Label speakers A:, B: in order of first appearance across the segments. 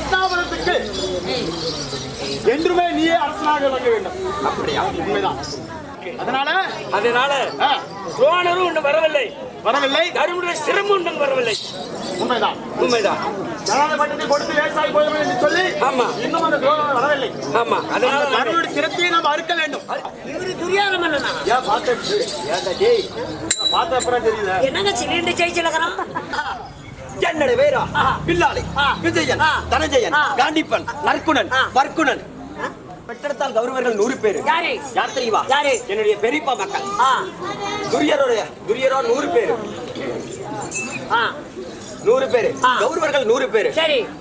A: அஸ்தாபனத்துக்கு என்றுமே நீயே அரசனாக விளங்க வேண்டும். அப்படியா? உண்மைதான். அதனால
B: துரோணரும் ஒன்று வரவில்லை,
A: தருமனுடைய
B: சிரமம் ஒன்று வரவில்லை.
A: உண்மைதான். ஜனாதிபதி கொடுத்து லேசாகி போயிடும் என்று சொல்லி இன்னும் அந்த துரோணர் வரவில்லை.
B: ஆமா, அதனால
A: தருமனுடைய சிரத்தையை நாம் அறுக்க வேண்டும்.
B: இவரு துரியாத மன்னனா?
A: ஏன் பார்த்த அப்புறம் தெரியல.
B: என்னங்க சிலிண்டர் ஜெயிச்சலகரம்?
C: என்னுடைய பேரா பில்லாளி விஜயன் தனஜயன் காண்டிப்பன் நற்குணன் வர்க்குணன். பெற்றெடுத்தால் கௌரவர்கள் 100 பேர். யார் தெரியுமா? என்னுடைய பெரியப்பா மக்கள். துரியரோ 100 பேர். 100 பேர் கௌரவர்கள் 100 பேர்.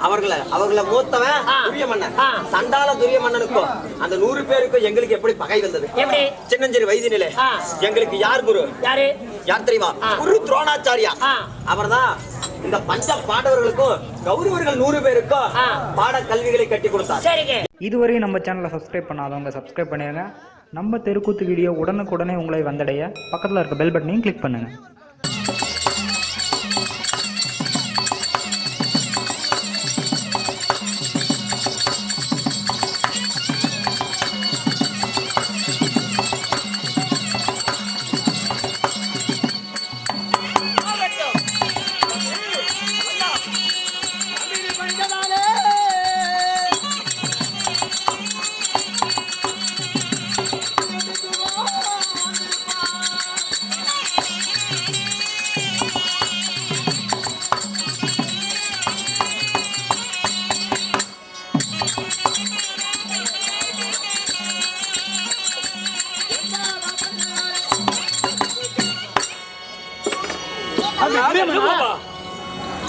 C: அவர்களை மூத்தவன் துரிய மன்னன். சண்டால துரிய மன்னனுக்கும் அந்த 100 பேருக்கும் எங்களுக்கு எப்படி பகை வந்தது? சின்னஞ்சிறு வயதினிலே எங்களுக்கு யார் குரு? யார் தெரியுமா? குரு துரோணாச்சாரியா. அவர்தான் இந்த பஞ்ச பாண்டவர்களுக்கும் கௌரவர்கள் 100 பேருக்கும் பாட கல்விகளை கட்டி கொடுத்தார்.
D: இதுவரை நம்ம சேனலை சப்ஸ்கிரைப் பண்ணாதவங்க சப்ஸ்கிரைப் பண்ணிடுங்க. நம்ம தெருக்கூத்து வீடியோ உடனுக்குடனே உங்களை வந்தடைய பக்கத்தில் இருக்க பெல் பட்டனையும் கிளிக் பண்ணுங்கள்.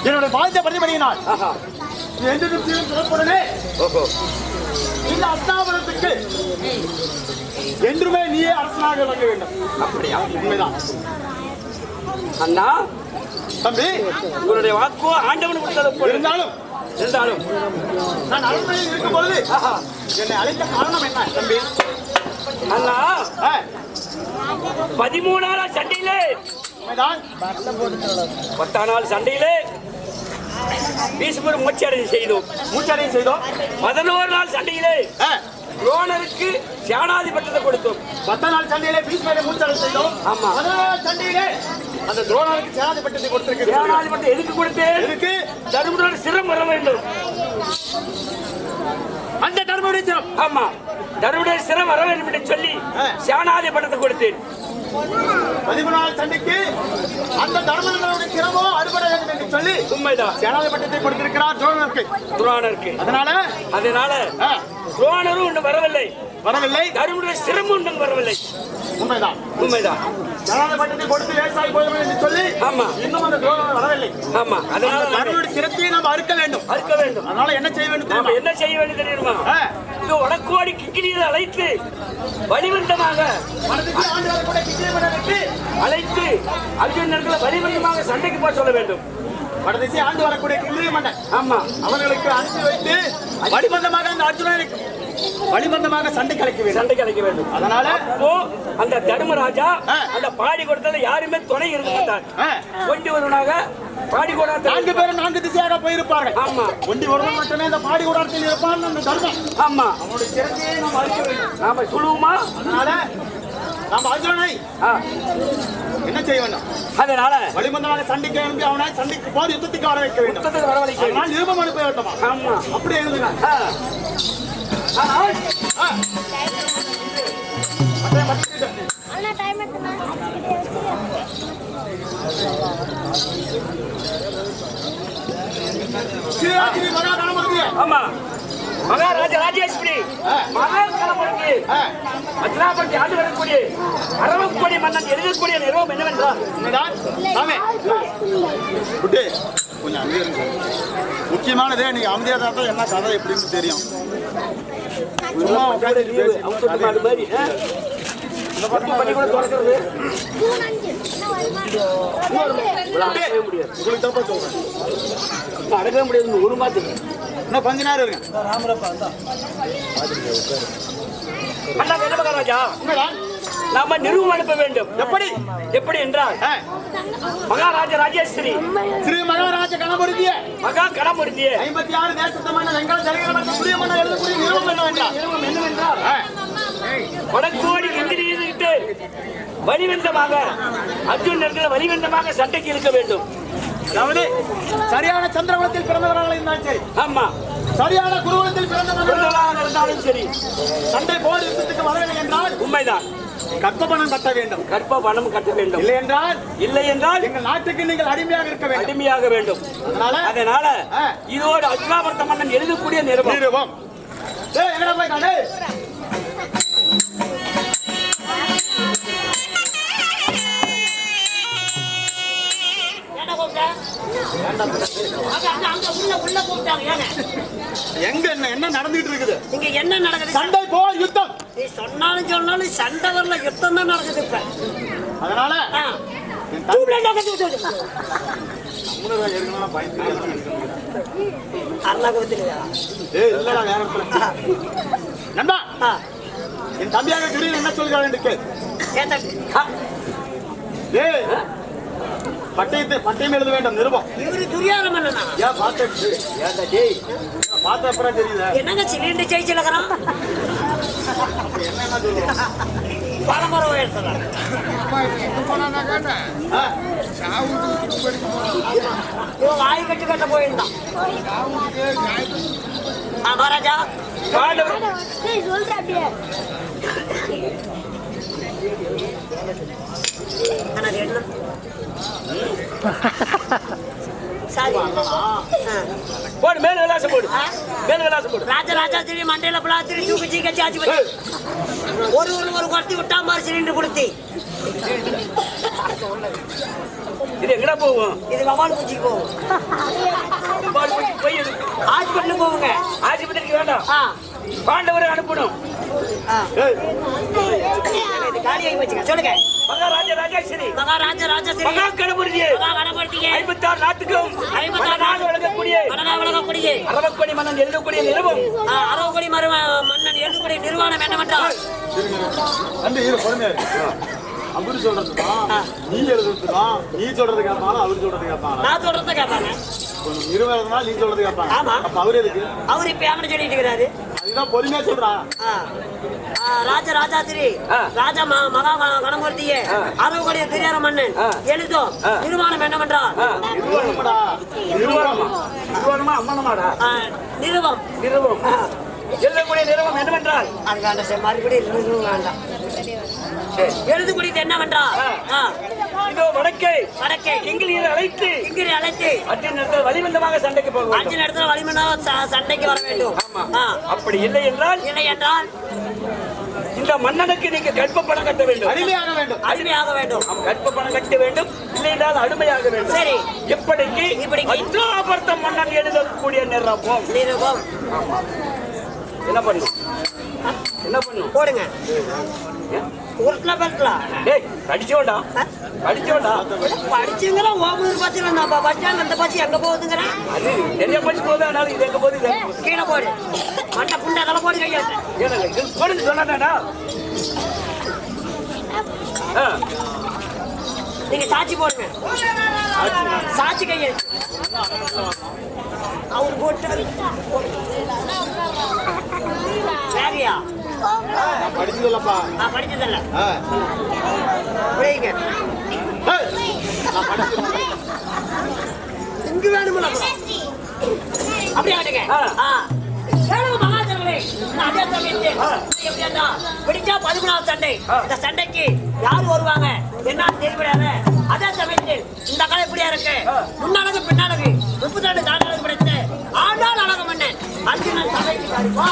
A: என்னுடைய வாழ்ந்த பிரதிபலியினால் இந்த அஸ்தாபனத்துக்கு என்றுமே நீயே அரசனாக விளங்க வேண்டும். அப்படியா? உண்மைதான்.
B: அண்ணா
A: தம்பி,
B: உங்களுடைய வாக்கு ஆண்டவன் கொடுத்தது
A: இருந்தாலும் நான் அரண்மனையில் இருக்கும் பொழுது என்னை அழைத்த காரணம் என்ன தம்பி?
B: அண்ணா 13 நாள் சண்டையிலே 10 நாள் சண்டையிலே பீஷ்மர் மூச்சடை செய்தோம். 11 நாள் சண்டையிலே துரோணருக்கு சேனாதிபத்தியத்தை கொடுத்தோம்.
A: 10 நாள் சண்டையிலே பீஷ்மரை மூச்சடை செய்தோம். ஆமா, 11 நாள் சண்டையிலே அந்த துரோணருக்கு சேனாதிபத்தியத்தை கொடுத்திருக்கிறது.
B: சேனாதிபத்தியம் எதுக்கு கொடுத்தேன்?
A: எதுக்கு?
B: தர்மனுடைய சிரம் வர வேண்டும்.
A: அந்த தர்மனுடைய சிரம்.
B: ஆமா, தர்மனுடைய சிரம் வர வேண்டும் என்று சொல்லி சேனாதிபத்தியத்தை கொடுத்தேன்.
A: 13 நாள் சண்டைக்கு அந்த தர்மனுடைய சிரமோ அறுபட வேண்டும் என்று சொல்லி
B: உண்மைதான்
A: சேனாதிபத்தியத்தை கொடுத்திருக்கிறார் துரோணருக்கு.
B: அதனால துரோணரும் ஒன்று வரவில்லை, தர்மனுடைய சிரமம் ஒன்று வரவில்லை. உண்மைதான்.
A: சேனாதிபத்தியத்தை கொடுத்து லேசாகி போயிடும் என்று சொல்லி இன்னும் அந்த துரோணர் வரவில்லை.
B: ஆமா, அதனால
A: தர்மனுடைய சிரத்தையை நாம் அறுக்க வேண்டும். அதனால என்ன செய்ய வேண்டும்
B: தெரியுமா? இது வடக்கோடி கிக்கிலியை அழைத்து வலிவந்தமாக அழைத்து அர்ஜுனர்களை வலிவந்தமாக சண்டைக்கு போக சொல்ல வேண்டும்.
A: வடதிசை ஆண்டு வரக்கூடிய கிங்கிலிய மன்னன் அவர்களுக்கு அனுப்பி வைத்து வலிவந்தமாக அந்த அர்ஜுனனுக்கு வலிவந்தமாக சண்டை கலைக்க வேண்டும். அதனால
B: அந்த தர்மராஜா அந்த பாடி கொடுத்தது யாருமே துணை இருக்க மாட்டார். கொண்டு வருவனாக பாடி கூட
A: 4 பேரும் 4 திசையாக போயிருப்பார்கள்.
B: ஆமா,
A: கொண்டு வருவன் மட்டுமே அந்த பாடி கூடாரத்தில் இருப்பான் அந்த தர்மம்.
B: ஆமா,
A: அவனுடைய சிறந்தையை நாம் அழிக்க வேண்டும்.
B: நாம சொல்லுவோமா?
A: அதனால நாம் அர்ஜுனனை என்ன செய்ய வேண்டும்?
B: அதனால
A: வலிமந்தமாக சண்டைக்கு அனுப்பி அவனை சண்டைக்கு போர் யுத்தத்துக்கு வர வைக்க வேண்டும். அதனால் நிருபம் அனுப்ப வேண்டுமா?
B: ஆமா,
A: அப்படி எழுதுங்க.
B: ஆமா, மகாராஜா ராஜேஸ்வரி மகாகணபதி அஜ்ராபதி ஆண்டு வரக்கூடிய அரவக்கோடி மன்னன் எழுதக்கூடிய நிறுவனம் என்னவென்றால்
A: முக்கியமானதே நீங்க அமைதியா தான் என்ன கதை எப்படின்னு தெரியும்.
B: அடக்கவே முடியாது. ஒரு மாதத்துக்கு
A: இன்னும் கொஞ்ச நேரம் இருக்கு.
B: மகாராஜா நாம நிறுவனம் அனுப்ப வேண்டும்.
A: எப்படி
B: எப்படி என்றால் மகாராஜா ராஜேஸ்வரி
A: ஸ்ரீ மகாராஜ கணபதிய
B: மகா கணபதிய
A: 56 தேசத்தமான வெங்கல ஜனங்கள் மற்றும் புதிய மன்னர் எழுதக்கூடிய நிறுவனம் என்னவென்றால்
B: வடக்கோடி இந்திரியிட்டு வலிவந்தமாக அர்ஜுன் இடத்துல வலிவந்தமாக சண்டைக்கு இருக்க வேண்டும்.
A: அதாவது சரியான சந்திரகுலத்தில் பிறந்தவர்களாக இருந்தாலும் சரி,
B: ஆமா,
A: சரியான குருகுலத்தில் பிறந்தவர்களாக
B: இருந்தாலும் சரி,
A: சண்டை போர் யுத்தத்துக்கு வரவில்லை என்றால்
B: உண்மைதான்,
A: கற்ப பணம் கட்ட வேண்டும்.
B: கற்ப பணம் கட்ட வேண்டும்.
A: இல்லை என்றால்
B: எங்கள்
A: நாட்டுக்கு நீங்கள் அடிமையாக இருக்க வேண்டும்.
B: அடிமையாக வேண்டும். அதனால இதோடு அர்ஜுனாவர்த்த மன்னன் எழுதக்கூடிய நிருபம்.
A: எங்கடா போய் காடு எங்க என்ன நடந்துட்டு இருக்குது?
E: இங்க என்ன நடக்குது?
A: சண்டை போர் யுத்தம்.
E: நீ சொன்னாலும் சொன்னாலும் சண்டை வரல, யுத்தம் தான் நடக்குது இப்ப.
A: அதனால நண்பா, என் தம்பியாக திடீர்னு என்ன சொல்கிறார் என்று கேள். பட்டயம் எழுத வேண்டும் நிருபம்.
E: இவரு துரியாத மன்னனா?
A: ஏன் பார்த்த அப்புறம் தெரியுது.
E: என்னங்க சிலிண்டர் ஜெயிச்சிருக்கிறான்?
A: என்ன சொல்லுவோம்
E: பலமுறை உயர்த்தலாம். இவன் வாய் கட்டு கட்ட போயிருந்தான். மகாராஜா
B: போடு, மேல விலாசம் போடு, மேல விலாசம் போடு.
E: ராஜராஜா திரி மண்டையில பிளாத்திரி தூக்கி கட்சி ஆச்சு ஒரு குறைச்சி விட்டா மாதிரி சிலிண்டர் கொடுத்து
B: இது எங்கடா போகும்?
E: இது வவால் பூச்சிக்கு போகும்.
B: போய்
E: ஹாஸ்பிட்டலுக்கு போகுங்க.
B: ஆஸ்பத்திரிக்கு வேண்டாம், பாண்டவரை அனுப்பணும்.
E: காலியாகி வச்சுக்க சொல்லுங்க.
B: மகாராஜா ராஜேஸ்வரி
E: மகாராஜா ராஜேஸ்வரி
B: மகா கணபதியே 56 நாட்டுக்கும் வழங்கக்கூடிய அரவக்கோடி மன்னன் எழுதக்கூடிய நிருபம்.
E: அரவக்கோடி மன்னன் எழுதக்கூடிய நிறுவனம் என்னவென்றால்
A: அவரு சொல்றதுதான் நீ எழுதுறதுதான். நீ சொல்றது கேட்பாங்க, அவரு சொல்றது கேட்பாங்க.
E: நான் சொல்றத கேட்பாங்க.
A: இருபது நீ சொல்றது கேட்பாங்க.
E: ஆமா,
A: அப்ப அவரு எதுக்கு?
E: அவரு இப்ப யாரு சொல்லிட்டு இருக்கிறாரு?
A: அதுதான் பொறுமையா சொல்றான்.
E: ராஜாதிரி ராஜா மகா கணபதியே அரவக்கோடி திரியார மன்னன் எழுதும் நிறுவனம் என்னவென்றால் நிறுவம்
B: எழுதக்கூடிய நிறுவனம் என்னவென்றால்
E: அதுக்கான மறுபடியும் வேண்டாம். எழுதுக்கூடியது என்னவென்றால்
B: இதோ வடக்கே கிங்கிலியை அழைத்து அர்ஜுன் வலிமந்தமாக சண்டைக்கு போக வேண்டும்.
E: அர்ஜுன் இடத்துல வலிமந்தமாக சண்டைக்கு வர வேண்டும்.
B: அப்படி இல்லை என்றால் இந்த மன்னனுக்கு நீங்க கற்ப பணம் கட்ட வேண்டும்.
E: அடிமையாக வேண்டும்.
B: கற்ப பணம் கட்ட வேண்டும், இல்லை என்றால் அடிமையாக வேண்டும்.
E: சரி,
B: இப்படிக்கு அர்ஜுனாவர்த்த மன்னன் எழுதக்கூடிய நிருபம். என்ன பண்ணும்
E: போடுங்க. உருட்டல பட்டலாம்.
B: டேய் படிச்சோடா
E: படிச்சுங்கற ஓமூர் பஸ்ல நம்ம பஸ் ஸ்டாண்ட் அந்த பஸ் எங்க போகுதுங்கற?
B: அது நிறைய பஸ் போகுது, அதனால இது எங்க போகுது?
E: கீழ போடு. மண்ட புண்ட அதல போடு கையா.
B: ஏனங்க இது போடு சொன்னடா.
E: நீங்க சாட்சி போடுங்க. சாட்சி கையா. அவர் போட்டாரு. சரியா?
A: படிச்சதல்லப்பா.
E: படிச்சதல்ல. புரியுங்க. இங்க வேணும்ல. அப்படியே ஆடுங்க. கேளுங்க மகாஜனங்களே. அதே சமயத்தில் எப்படின்னா பிடிச்சா 11வது சண்டை. இந்த சண்டைக்கு யார் வருவாங்க என்ன தெரியவிடாத. அதே சமயத்தில் இந்த கலை எப்படியா இருக்கு? முன்னாளுக்கு பின்னாளுக்கு 32 தாண்டலுக்கு பிடித்து ஆண்டாள் அழகம் மன்னன் அர்ஜுனன் சபைக்கு வருவா.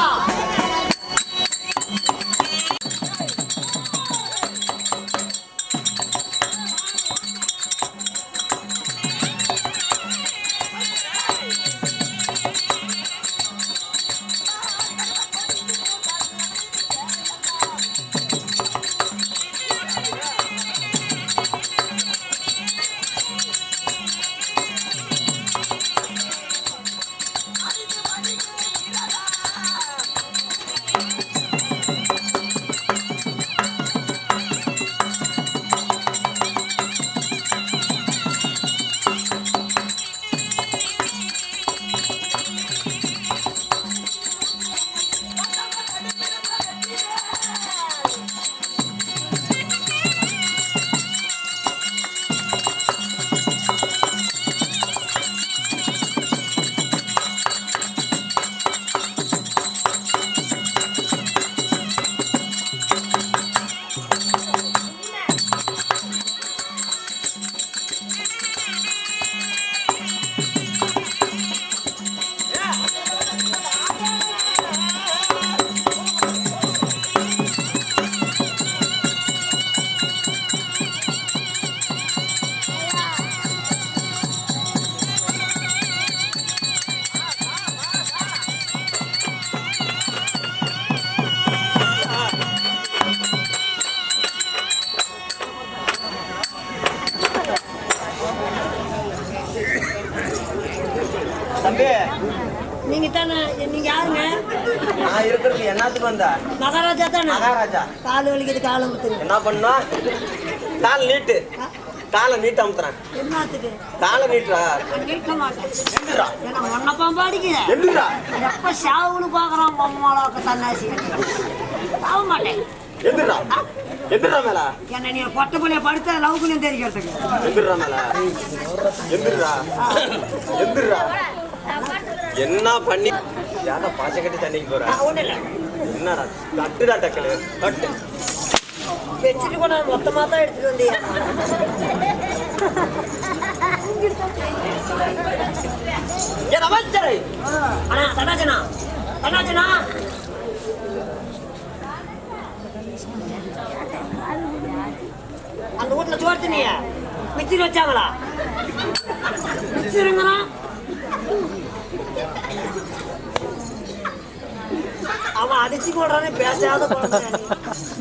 E: நீங்க தானே நீங்க யாருங்க?
C: நான் இருக்கிறது என்னத்துக்கு வந்தா?
E: மகாராஜா தானே?
C: மகாராஜா.
E: கால் வலிக்குது, கால் அமுத்துங்க.
C: என்ன பண்ணா? கால் நீட்டு. காலை நீட்டு அமுத்துறேன்.
E: என்னத்துக்கு?
C: காலை நீட்டுறா.
E: நான் நீட்ட மாட்டேன்.
C: எந்திரா.
E: ஏன்னா உன்னை பாம்பாடிக்குது.
C: எந்திரா.
E: எப்ப சாவுன்னு பாக்குறான் பொம்மாளாக்க தன்னாசி. சாவ மாட்டேன்.
C: எந்திரா. எந்திரா மேல.
E: என்ன நீ பொட்ட புள்ளைய படுத்த லவ் பண்ணி தெரிகிறதுக்கு.
C: எந்திரா மேல. எந்திரா. எந்திரா. என்ன பண்ணி யாரா பாச்ச கட்டி தண்ணிக்கு போற?
E: ஒண்ணு இல்ல.
C: என்னடா கட்டுடா டக்கலு கட்டு.
E: வச்சுட்டு கூட மொத்தமா தான் எடுத்துட்டு வந்தியா?
C: ஏன் அமைச்சரை?
E: அண்ணா தன்னாச்சனா தன்னாச்சனா அந்த வீட்டுல சோறு தண்ணிய மிச்சிரி வச்சாங்களா? மிச்சிருங்கண்ணா. அவன் அடிச்சு போடுறானே பேசாத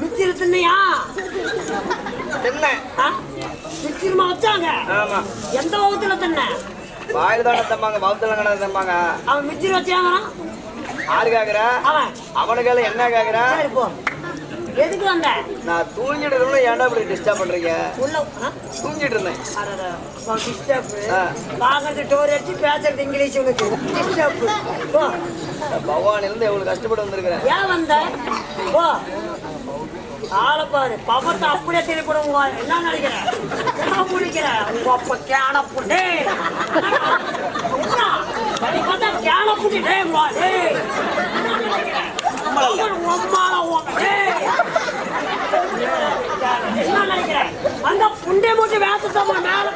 E: மிச்சிரு தின்னையா?
C: என்ன?
E: மிச்சிருமா வச்சாங்க?
C: ஆமா.
E: எந்த வகுத்துல தின்ன?
C: வாயில் தானே தம்பாங்க, வவுத்துல கடை தம்பாங்க.
E: அவன் மிச்சிரு வச்சாங்கன்னா
C: ஆறு கேக்குற?
E: அவன்
C: அவனுக்கு என்ன கேக்குற?
E: சரி போ. எதுக்கு வந்த?
C: நான் தூங்கிட்டு இருந்தேன். ஏன்டா இப்படி டிஸ்டர்ப் பண்றீங்க?
E: உள்ள
C: தூங்கிட்டு இருந்தேன்.
E: பாக்குறது டோர் அடிச்சு பேசுறது இங்கிலீஷ் உனக்கு டிஸ்டர்ப். போ.
C: பகவான் இருந்து எவ்வளவு கஷ்டப்பட்டு வந்திருக்கிறேன்.
E: ஏன் வந்த? போ. ஆளை பாரு, பவத்தை அப்படியே திருப்பிடுங்க. என்ன நினைக்கிறேன்? என்ன முடிக்கிற? உங்க அப்பா கேன புண்டே. நீ பார்த்தா கேன புண்டி டே மாடே. என்ன நினைக்கிறேன்? அந்த புண்டை மூட்டி வேத்தமா மேல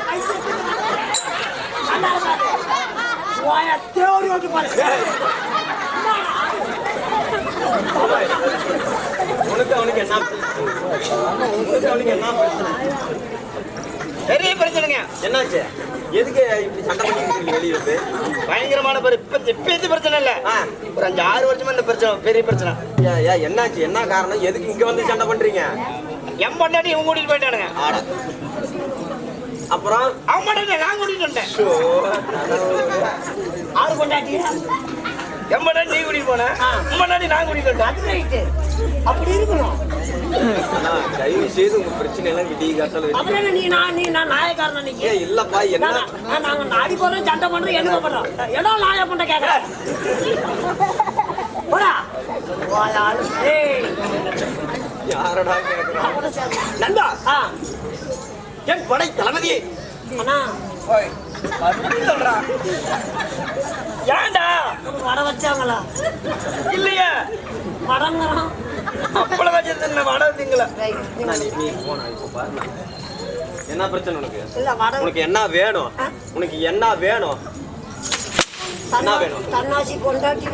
E: தேடி ஓட்டு பாரு.
C: உனக்கு என்ன? அவனுக்கு என்ன பிரச்சனை? பெரிய பிரச்சனைங்க. என்னாச்சு? எதுக்கு இப்படி சண்டை பண்ணிட்டு வெளியே வந்து? பயங்கரமான இப்ப பிரச்சனை இல்ல. ஒரு 5-6 வருஷமா இந்த பிரச்சனை பெரிய பிரச்சனை. என்னாச்சு? என்ன காரணம்? எதுக்கு இங்க வந்து சண்டை பண்றீங்க? என் பொண்டாட்டி இவங்க கூட்டிட்டு போயிட்டானுங்க. ஆட அப்புறம் அவன் பொண்டாட்டி நான் கூட்டிட்டு வந்தேன்.
E: ஆறு பொண்டாட்டியா?
C: என் பொண்டாட்டி நீ கூட்டிட்டு போன, உன் பொண்டாட்டி நான் கூட்டிட்டு வந்தேன்.
E: அது ரைட்டு. அப்படி இருக்கணும்.
C: தயவு செய்து உங்க பிரச்சனை எல்லாம் விடி காட்டால.
E: அப்புறம் நீ நான் நாயக்காரனா? நீங்க
C: இல்லப்பா. என்ன
E: நாங்க நாடி போறோம், சண்டை பண்றோம், என்ன பண்றோம்? ஏதோ நாய பண்ண கேக்குற போடா.
C: யாரடா நண்பா? என் படை தளபதியே.
E: அண்ணா
C: சொல்றா. ஏன்டா
E: வட வச்சாங்களா?
C: இல்லையா
E: வடங்கிறான்.
C: அப்பள வச்சது வட திங்கள. நீ போனா இப்போ பாரு. என்ன பிரச்சனை உனக்கு?
E: இல்ல வட.
C: உனக்கு என்ன வேணும்? உனக்கு என்ன வேணும்? என்ன வேணும்?
E: தன்னாசி பொண்டாட்டி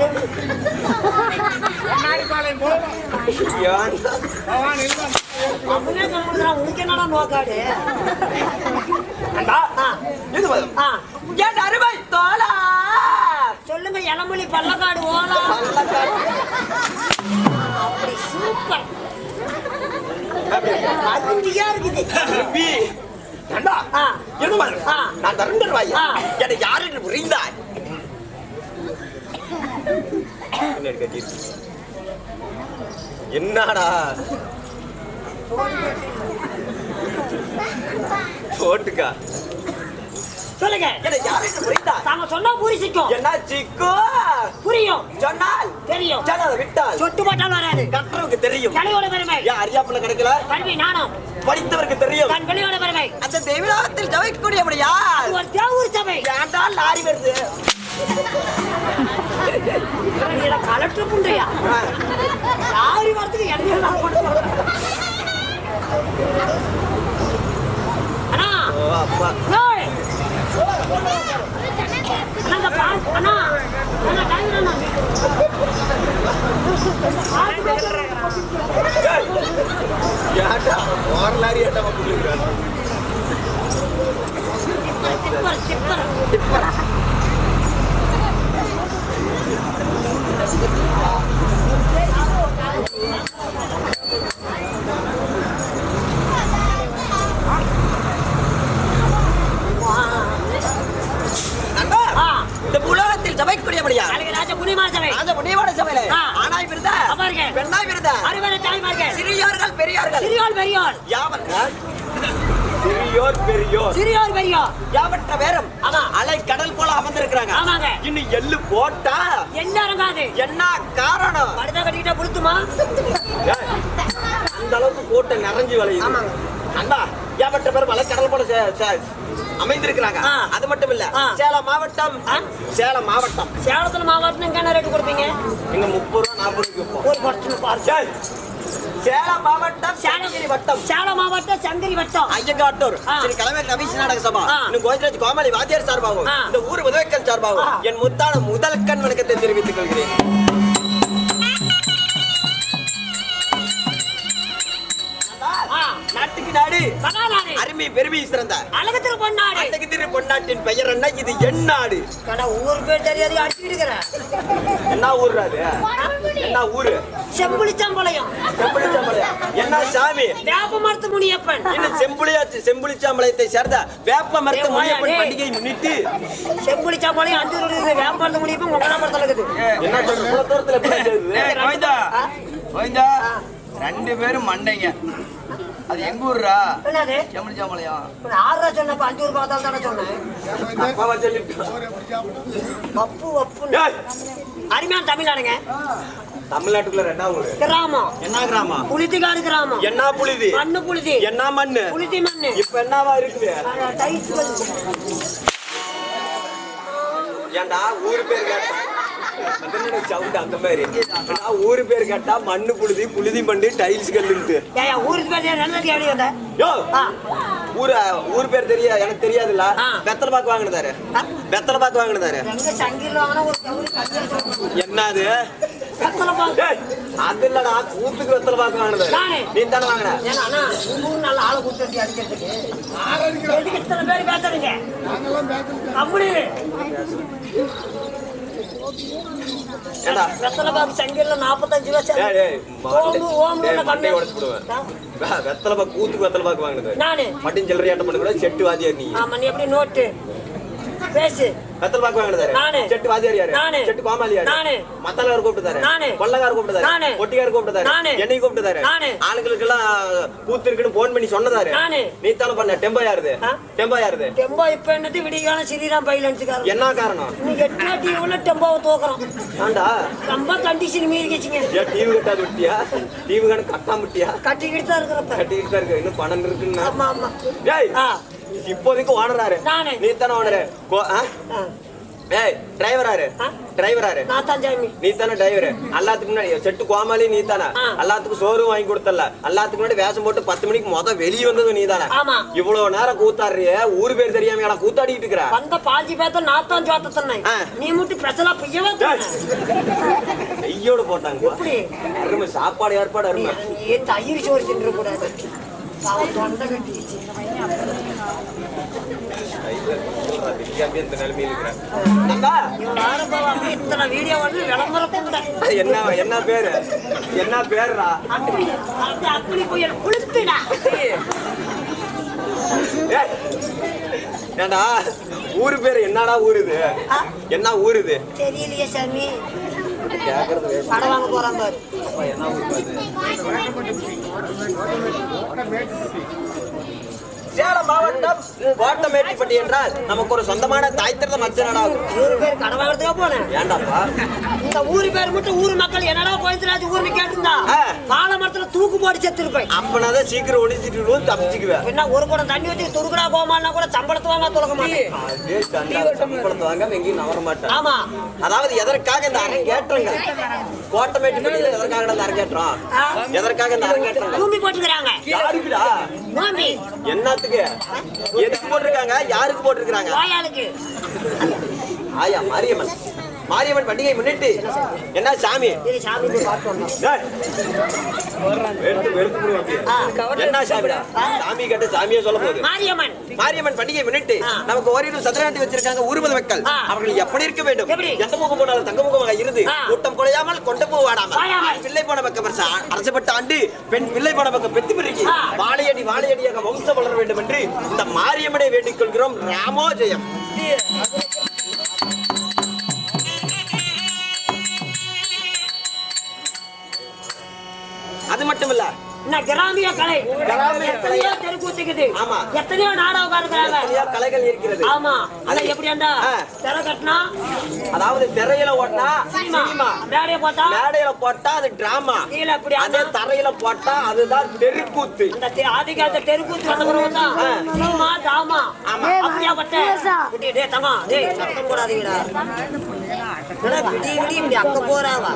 E: அப்படியே கம்முடுறான். உனக்கு என்னடா நோக்காடு?
C: அருமை தோலா
E: சொல்லுங்க. இளமொழி பள்ளக்காடு ஓலா. அப்படி சூப்பர். அருமையா இருக்குது.
C: நான் தருண்டர் வாய். என்னை யாரு என்று புரிந்தாய்? என்னடா போட்டுக்கா?
E: சொல்லுங்க.
C: என்னை யாரு என்று புரிந்தாய்?
E: தாங்க சொன்னா புரிசிக்கும்.
C: என்ன சிக்கோ?
E: புரியும்.
C: சொன்னால்
E: தெரியும்.
C: சொன்னதை விட்டால்
E: சொட்டு போட்டால் வராது.
C: கற்றவருக்கு தெரியும்.
E: கலையோட பெருமை.
C: ஏன் அறியாப்புல கிடைக்கல?
E: கல்வி நாணம்
C: படித்தவருக்கு தெரியும்.
E: தன் வெளியோட பெருமை.
C: அந்த தேவிலாகத்தில் ஜெயிக்கக்கூடிய யார்?
E: ஒரு தேவூர் சபை.
C: ஏன்டால் லாரி வருது?
E: கலெக்டர் புண்டையா? லாரி வரத்துக்கு என்ன அண்ணா?
C: அப்பா
E: அண்ணா அண்ணா
C: ஏன்டா ஒரு லாரி ஏட்டா கொடுக்குறாங்க? இந்த உலகத்தில் சபைக்குரியபடியார்
E: புனிமான சபை.
C: அந்த புண்ணியமான சபையில
E: ஆ.
C: ஆணாய் விருதா
E: அமர்கள்.
C: பெண்ணாய் விருதா
E: அறுவரை தாய்மார்கள்.
C: சிறியோர்கள் பெரியார்கள்
E: சிறியோர் பெரியோர்.
C: யாவர்கள் சிறியோர் பெரியோர்
E: சிறியோர் பெரியோர்.
C: யாவற்ற வேறும்
E: ஆமா.
C: அலை கடல் போல அமர்ந்திருக்கிறாங்க.
E: ஆமாங்க.
C: இன்னும் எள்ளு போட்டா
E: என்ன இறங்காது.
C: என்ன காரணம்?
E: படுத்த கட்டிக்கிட்ட புளுத்துமா?
C: ஏய், அந்த அளவுக்கு கூட்ட நிறைஞ்சு வளையுது.
E: ஆமாங்க.
C: அண்ணா யாவற்ற பேரும் அலை கடல் போல அமைந்திருக்கிறாங்க.
E: ஆ.
C: அது மட்டும் இல்ல
E: ஆ.
C: சேலம் மாவட்டம்
E: ஆ?
C: சேலம் மாவட்டம்
E: சேலத்துல மாவட்டம் என்ன ரேட்டு கொடுப்பீங்க?
C: இங்க 30 ரூபா 40 ரூபாய்க்கு விற்போம்.
E: ஒரு பட்டு பாரு.
C: சரி. சேலம் மாவட்டம் சேலகிரி வட்டம்
E: சேலம் மாவட்டம் சங்கரி வட்டம்.
C: ஐயங்காட்டூர்
E: ஆ.
C: ஸ்ரீ கலைஞர் கவிஷ் நாடக சபா
E: ஆ.
C: இன்னும் கோவிந்தராஜ் கோமாளி வாத்தியார் சார்பாகவும்
E: ஆ.
C: இந்த ஊர் உதவிக்கல் சார்பாகவும்
E: ஆ.
C: என் முத்தான முதல் கண் வணக்கத்தை தெரிவித்துக் கொள்கிறேன்.
E: ஆ.
C: நாட்டுக்கு நாடு
E: மகாநாடு.
C: அருமை பெருமை சிறந்த
E: அழகத்திற்கு பொன்னாடு.
C: அன்னைக்கு திரு பொன்னாட்டின் பெயர் என்ன? இது என் நாடு.
E: கடை ஊர் பேர் தெரியாது அடிச்சுட்டு இருக்கிறேன்.
C: என்ன ஊர் அது? என்ன ஊரு?
E: செம்புளிச்சம்பளையம்.
C: செம்புளிச்சாம்பளையம். என்ன சாமி?
E: வேப்ப மரத்து முனியப்பன்.
C: இன்னும் செம்புளிச்சாம்பளையத்தை சேர்ந்த வேப்ப மரத்து முனியப்பன் பண்டிகை முன்னிட்டு
E: செம்புளிச்சம்பளையம் 5 இருக்குது. வேப்ப மரத்து முனியப்பன் முகலாபுரத்துல இருக்குது.
C: என்ன சொல்ற குளத்தூரத்துல எப்படி செய்யுது?
A: கோவிந்தா
E: ஆ?
A: கோவிந்தா 2 பேரும் மண்டைங்க. அது எங்க ஊர்ரா?
E: என்னது?
A: செம்மணிச்சாம்பளையம்.
E: ஒரு 6 ரூபா சொன்னப்ப 5 ரூபா தான் தானே சொன்னேன்.
C: அப்பாவா சொல்லிட்டு
E: வப்பு வப்பு.
C: ஏய்,
E: அருமையான தமிழ்நாடுங்க.
C: தமிழ்நாட்டுக்குள்ள 2ஆம் ஊரு
E: கிராமம்.
C: என்ன கிராமம்?
E: புளித்திக்காடு கிராமம்.
C: என்ன புழுதி?
E: மண்ணு புளிதி.
C: என்ன மண்ணு?
E: புளிதி மண்ணு.
C: இப்ப என்னவா இருக்குது?
E: டைல்ஸ் வந்து.
C: ஏன்டா ஊரு பேர் கேட்டா சவுண்ட் அந்த மாதிரி நான் ஊரு பேர் கேட்டா மண்ணு புழுதி புழுதி மண்ணு டைல்ஸ் கல்லுன்ட்டு.
E: ஏயா ஊருக்கு பேர் நல்லது எப்படி வந்த?
C: யோ
E: ஆ.
C: ஊர் பேர் தெரியா? எனக்கு தெரியாதுல்ல.
E: ஆ.
C: வெத்தலை பாக்கு வாங்கினதாரு.
E: ஆ?
C: வெத்தலை பாக்கு வாங்கினதாரு.
E: எங்க சங்கீர்ல வாங்கினா ஒரு கவுரு கல்யாணம்.
C: என்னது?
E: வெத்தலை பாக்கு.
C: டேய், அது இல்லடா, கூத்துக்கு வெத்தலை பாக்கு வாங்கினதாரு.
E: நானே.
C: நீ தானே வாங்கின?
E: ஏன்னா அண்ணா, உங்க ஊர் நல்ல ஆளை கூப்பிட்டு அடிக்கிறதுக்கு எதுக்கு இத்தனை பேர் பேசுறீங்க? அப்படி
C: ஏண்டா
E: வெத்தலை பாக்கு சங்கீர்ல 45 ரூபா
C: டேய், டேய்,
E: ஓம்
C: மண்டையை உடைச்சு போடுவேன். வெத்தலை பாக்கு கூத்துக்கு வெத்தலை பாக்கு வாங்கினதாரு.
E: நானு
C: பட்டின் சில்லறையாட்டம் பண்ண கூட செட்டு வாதியார் நீ.
E: ஆமா நீ எப்படி நோட்டு பேசு.
C: வெத்தலை பாக்கு வாங்கினதாரு.
E: நானு.
C: செட்டு வாதியார் யாரு?
E: நானு.
C: செட்டு கோமாளி யாரு?
E: நானு.
C: மத்தலவர் கூப்பிட்டுதாரு.
E: நானு.
C: கொள்ளக்கார கூப்பிட்டுதாரு.
E: நானு.
C: ஒட்டிக்கார கூப்பிட்டுதாரு.
E: நானு.
C: என்னை கூப்பிட்டுதாரு.
E: நானு.
C: ஆளுங்களுக்கு எல்லாம் கூத்து இருக்குன்னு போன் பண்ணி சொன்னதாரு.
E: நானு.
C: நீ தானே பண்ண. டெம்போ யாருது?
E: ஆ?
C: டெம்போ யாருது?
E: டெம்போ இப்ப என்னது விடிகாலம் ஸ்ரீராம் பைலன்ஸுக்காரன்.
C: என்ன காரணம்?
E: இன்னைக்கு 8 டிவில டெம்போவை தூக்குறோம்.
C: ஆண்டா
E: ரொம்ப கண்டிஷன் மீறி வச்சுங்க.
C: ஏன் டிவி கட்டாது விட்டியா? டிவி கணக்கு கட்டாம விட்டியா?
E: கட்டிக்கிட்டு தான் இருக்கிறப்ப.
C: கட்டிக்கிட்டு தான் இருக்கு. இன்னும் பணம் இருக்குன்னா.
E: ஆமா ஆமா.
C: ஏய்
E: ஆ.
C: இப்போதைக்கு ஓனராரு
E: நானு.
C: நீ தானே ஓனரு.
E: ஆ.
C: ஏய் டிரைவராரு?
E: ஆ?
C: டிரைவராரு?
E: நான் தான் ஜாமி.
C: நீ தானே டிரைவர். எல்லாத்துக்கு முன்னாடி செட்டு கோமாளி நீ தானே.
E: ஆ.
C: எல்லாத்துக்கும் சோறு வாங்கி கொடுத்தல. எல்லாத்துக்கு முன்னாடி வேஷம் போட்டு 10 மணிக்கு முத வெளியே வந்தது நீ தானே.
E: ஆமா.
C: இவ்வளவு நேரம் கூத்தாடுறிய ஊரு பேர் தெரியாம எல்லாம் கூத்தாடிட்டு இருக்கிற.
E: வந்த பாஞ்சி பேத்த நாத்தான் ஜோத்த சொன்னேன்.
C: ஆ.
E: நீ மட்டும் பெசலா பொய்யவே
C: ஐயோட போட்டாங்க.
E: எப்படி?
C: அருமை சாப்பாடு ஏற்பாடு அருமை.
E: ஏன் தயிர் சோறு தின்ற கூடாது. அவன் தொண்டை கட்டிச்சு.
C: இந்த நிலைமையில இருக்கிறேன். நந்தா,
E: இவன் ஆரம்பம் இத்தனை வீடியோ வந்து விளம்பரத்துக்கு
C: என்ன பேரு? என்ன பேருடா?
E: அப்படி புயல் குளித்துடா.
C: ஏய், ஏண்டா ஊரு பேரு என்னடா ஊரு இது? என்ன ஊரு இது?
E: தெரியலையே சாமி.
C: கேக்குறது
E: படம் வாங்க போறான் பாரு.
C: என்ன ஊரு சேலம் மாவட்டம் கோட்டமேட்டிப்பட்டி என்றால் நமக்கு ஒரு சொந்தமான தாய் திறந்த மச்ச நாடாகும்.
E: ஊரு பேர் கடன் வாங்குறதுக்கா போனேன்.
C: ஏண்டாப்பா?
E: இந்த ஊரு பேர் மட்டும் ஊர் மக்கள் என்னடா கோயந்தராஜ் ஊர்னு கேட்டிருந்தா பால மரத்துல தூக்கு போட்டு செத்துருப்பேன்.
C: அப்பனாதான் சீக்கிரம் ஒழிச்சிட்டு தப்பிச்சுக்குவேன்.
E: என்ன ஒரு குடம் தண்ணி ஊற்றி துருக்கடா போமான்னா கூட சம்பளத்து வாங்க துலக்க மாட்டேன்.
C: சம்பளத்தை வாங்காம எங்கேயும் நவர மாட்டேன்.
E: ஆமா.
C: அதாவது எதற்காக இந்த அரங்கேற்றங்க? கோட்டமேட்டிப்பட்டியில எதற்காக இந்த அரங்கேற்றம்? எதற்காக இந்த அரங்கேற்றம்?
E: பூமி போட்டுக்கிறாங்க.
C: யாருக்குடா?
E: பூமி
C: என்னத்துக்கு? எதுக்கு போட்டிருக்காங்க? யாருக்கு போட்டிருக்காங்க?
E: வாயாளுக்கு.
C: ஆயா மாரியம்மன். மாரியம்மன் பண்டிகை முன்னிட்டு என்ன சாமி?
E: இது சாமி போய் பார்த்து வந்தோம்.
C: டேய், வெறுத்து விடுவோம் அப்படியே. என்ன சாமிடா? சாமி கேட்ட சாமியே சொல்ல போகுது.
E: மாரியம்மன்.
C: மாரியம்மன் பண்டிகை முன்னிட்டு நமக்கு ஓரிரு சதுராண்டி வச்சிருக்காங்க ஊர்வல மக்கள். அவர்கள் எப்படி இருக்க வேண்டும்?
E: எப்படி?
C: எந்த முகம் போனாலும் தங்க முகமாக இருந்து கூட்டம் குறையாமல் கொண்ட பூ வாடாமல்
E: வாடாமல்.
C: பிள்ளை போன பக்கம் அரசப்பட்ட ஆண்டு பெண் பிள்ளை போன பக்கம் பெத்து பிரிக்கி வாழையடி வாழையடியாக வம்சம் வளர வேண்டும் என்று இந்த மாரியம்மனை வேண்டிக் கொள்கிறோம். ராமோ ஜெயம். அது மட்டும் இல்ல
E: என்ன கிராமிய கலை எத்தனையோ தெருக்கூத்துக்குது
C: ஆமா.
E: எத்தனையோ நாடகம் இருக்கிறாங்க
C: நிறைய கலைகள் இருக்கிறது
E: ஆமா அது எப்படியாண்டா திரை கட்டினா
C: அதாவது திரையில ஓட்டினா
E: சினிமா
C: சினிமா
E: மேடைய போட்டா
C: மேடையில போட்டா அது டிராமா
E: கீழே அப்படி
C: அதே தரையில போட்டா அதுதான் தெருக்கூத்து
E: அந்த ஆதிகாலத்து தெருக்கூத்து வந்த பிறகு தான் சினிமா டிராமா அப்படியா பட்ட டே தங்க டேய் சத்தம் போடாதீங்கடா விடி விடி இப்படி அங்க போறாவா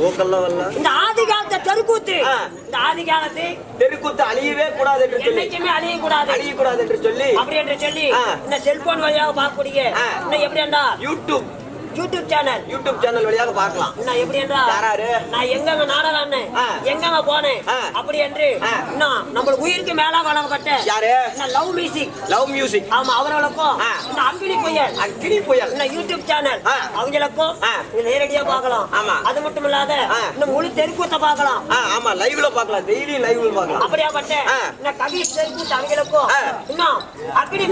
C: ஓக்கல்ல வரல
E: இந்த ஆதிகாலத்து தெருக்கூத்து இந்த ஆதிகாலத்து
C: தெருக்கூத்து அழியவே கூடாது என்று சொல்லி
E: என்னைக்குமே அழியக்கூடாது
C: அழியக்கூடாது என்று சொல்லி
E: அப்படி என்று சொல்லி இந்த செல்போன் வழியாக பார்க்கக்கூடிய இன்னும் எப்படியாண்டா யூடியூப் சேனல்
C: வழியாக பார்க்கலாம்
E: நான் எப்படி என்றா நான் எங்கங்க நாடகம் எங்கங்க போனேன் அப்படி என்று நம்மளுக்கு உயிருக்கு மேலாக வழங்கப்பட்ட
C: யாரு லவ் மியூசிக்
E: ஆமா அவர்களுக்கும் இந்த அக்கினி புயல் இந்த யூடியூப் சேனல் அவங்களுக்கும் நேரடியா பார்க்கலாம்
C: ஆமா
E: அது மட்டும் இல்லாத இந்த முழு தெருக்கூத்த பார்க்கலாம்
C: ஆமா லைவ்ல பார்க்கலாம் டெய்லி லைவ்ல பார்க்கலாம்
E: அப்படியாப்பட்ட இந்த கவிஸ் தெருக்கூத்த அவங்களுக்கும் இன்னும் அக்கினி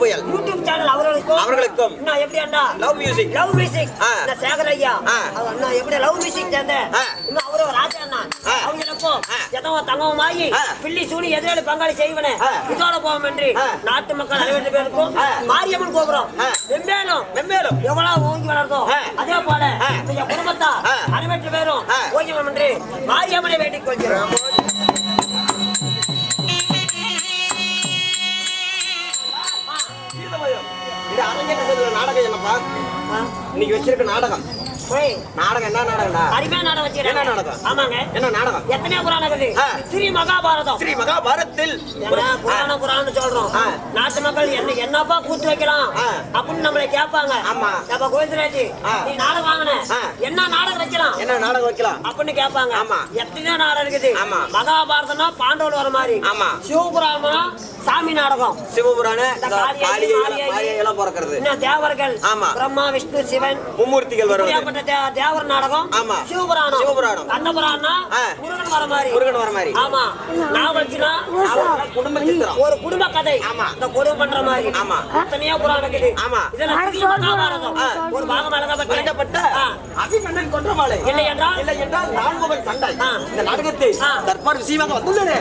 E: புயல் யூடியூப் சேனல் அவர்களுக்கும் இன்னும் எப்படியாண்டா
C: லவ் மியூசிக்
E: இந்த சேகர் ஐயா அண்ணா எப்படி லவ் மியூசிக் சேர்ந்த இன்னும் அவரு ராஜா அண்ணா அவங்களுக்கும் எதவும் தங்கமாயி பில்லி சூனி எதிராளி பங்காளி செய்வனே இதோட போவோம் என்று நாட்டு மக்கள் அனைவரு பேருக்கும் மாரியம்மன் கோபுரம் மென்மேலும் எவ்வளவு ஓங்கி வளர்ந்தோம் அதே போல என் குடும்பத்தா அனைவரு பேரும் ஓங்கி வரும் என்று மாரியம்மனை வேண்டிக் கொள்கிறோம்.
C: நாடகம் என்னப்பா இன்னைக்கு வச்சிருக்க நாடகம் என்ன நாடகம்டா
E: அருமையா நாடகம் வச்சிருக்கேன்.
C: என்ன நாடகம்?
E: ஆமாங்க.
C: என்ன நாடகம்?
E: எத்தனை புராணம் இருக்குது? ஸ்ரீ மகாபாரதத்தில் புராணம் சொல்றோம். நாட்டு மக்கள் என்னப்பா கூத்து வைக்கலாம் அப்படின்னு நம்மளை கேட்பாங்க. அப்ப கோவிந்தராஜ் நீ நாடகம் வாங்கின என்ன நாடகம் வைக்கலாம் அப்படின்னு கேட்பாங்க. எத்தனையோ நாடகம் இருக்குது. மகாபாரதம்னா பாண்டவர் வர மாதிரி, சிவபுராணம்னா சாமி நாடகம், தேவர்கள் பிரம்மா விஷ்ணு சிவன்
C: மும்மூர்த்திகள் வருவாங்க.
E: தேவர் நாடகம், சிவபுராணம், கண்ணபுராணம், முருகன் வர மாதிரி. ஆமா நாவல்னா
C: குடும்ப சித்திரம்,
E: ஒரு குடும்ப கதை. இந்த குடும்பம் பண்ற மாதிரி எத்தனையோ புராணம் இருக்குது. இதெல்லாம் மகாபாரதம் ஒரு பாகம் அழகப்பட்ட
C: அபிமன்னன் கொன்ற மாலை
E: இல்லை என்றால்
C: நான்முகன் சண்டை. இந்த நாடகத்தை தற்போது விஷயமாக வந்துள்ளது.